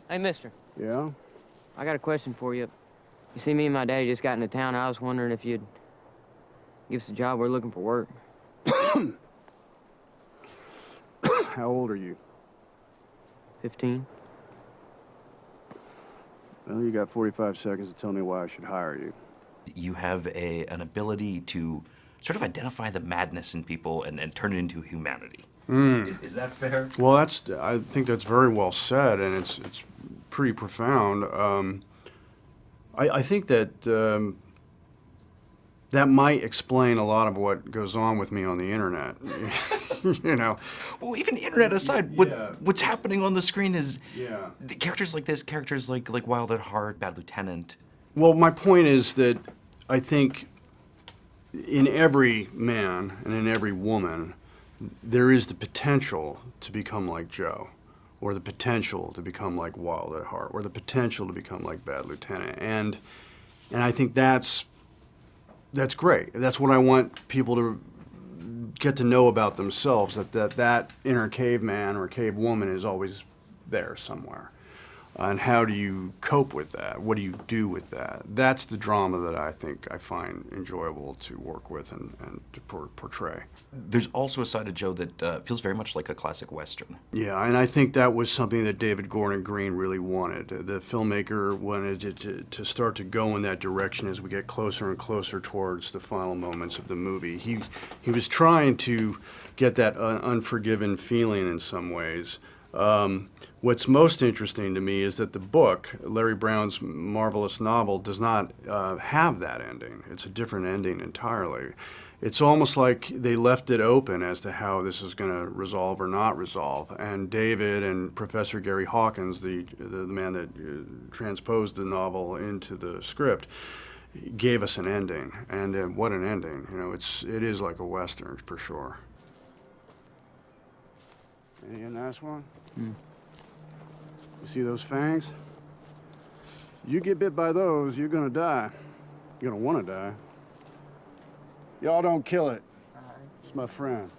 Hey, mister. Yeah? I got a question for you. You see, me and my daddy just got into town. I was wondering if you'd give us a job. We're looking for work. How old are you? 15. Well, you got 45 seconds to tell me why I should hire you. You have an ability to sort of identify the madness in people and turn it into humanity. Is that fair? Well, I think that's very well said, and it's pretty profound. I think that that might explain a lot of what goes on with me on the internet. You know. Well, even the internet aside, what's happening on the screen is the characters like this, characters like Wild at Heart, Bad Lieutenant. Well, my point is that I think in every man and in every woman, there is the potential to become like Joe, or the potential to become like Wild at Heart, or the potential to become like Bad Lieutenant. And I think that's great. That's what I want people to get to know about themselves, that inner caveman or cavewoman is always there somewhere. And how do you cope with that? What do you do with that? That's the drama that I think I find enjoyable to work with and to portray. There's also a side of Joe that feels very much like a classic Western. Yeah, and I think that was something that David Gordon Green really wanted. The filmmaker wanted it to start to go in that direction as we get closer and closer towards the final moments of the movie. He was trying to get that unforgiven feeling in some ways. What's most interesting to me is that the book, Larry Brown's marvelous novel, does not have that ending. It's a different ending entirely. It's almost like they left it open as to how this is going to resolve or not resolve. And David and Professor Gary Hawkins, the man that transposed the novel into the script, gave us an ending. And what an ending! You know, it is like a Western for sure. Any a nice one? You see those fangs? You get bit by those, you're gonna die. You're gonna wanna die. Y'all don't kill it. It's my friend.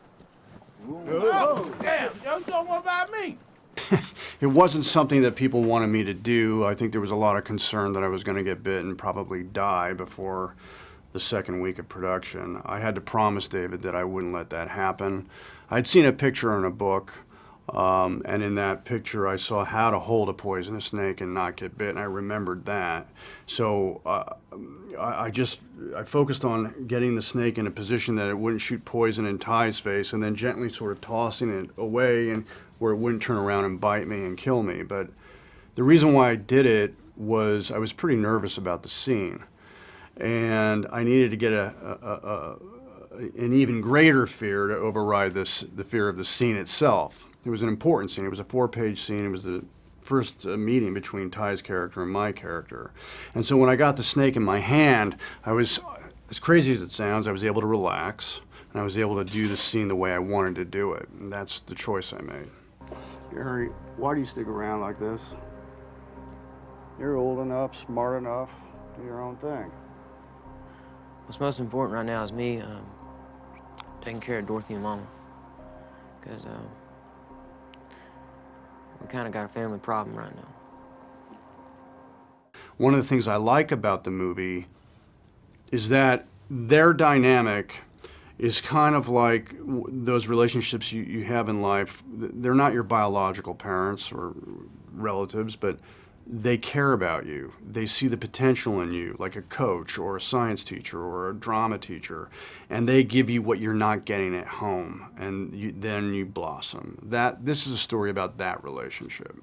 Oh, damn, you don't want about me. It wasn't something that people wanted me to do. I think there was a lot of concern that I was gonna get bit and probably die before the second week of production. I had to promise David that I wouldn't let that happen. I'd seen a picture in a book. And in that picture, I saw how to hold a poisonous snake and not get bit, and I remembered that. So I focused on getting the snake in a position that it wouldn't shoot poison in Tye's face, and then gently sort of tossing it away and where it wouldn't turn around and bite me and kill me. But the reason why I did it was I was pretty nervous about the scene, and I needed to get an even greater fear to override the fear of the scene itself. It was an important scene. It was a 4-page scene. It was the first meeting between Tye's character and my character. And so when I got the snake in my hand, I was, as crazy as it sounds, I was able to relax, and I was able to do the scene the way I wanted to do it. And that's the choice I made. Gary, why do you stick around like this? You're old enough, smart enough, do your own thing. What's most important right now is me taking care of Dorothy and Mama. Because we kind of got a family problem right now. One of the things I like about the movie is that their dynamic is kind of like those relationships you have in life. They're not your biological parents or relatives, but they care about you. They see the potential in you, like a coach or a science teacher or a drama teacher, and they give you what you're not getting at home, and then you blossom. This is a story about that relationship.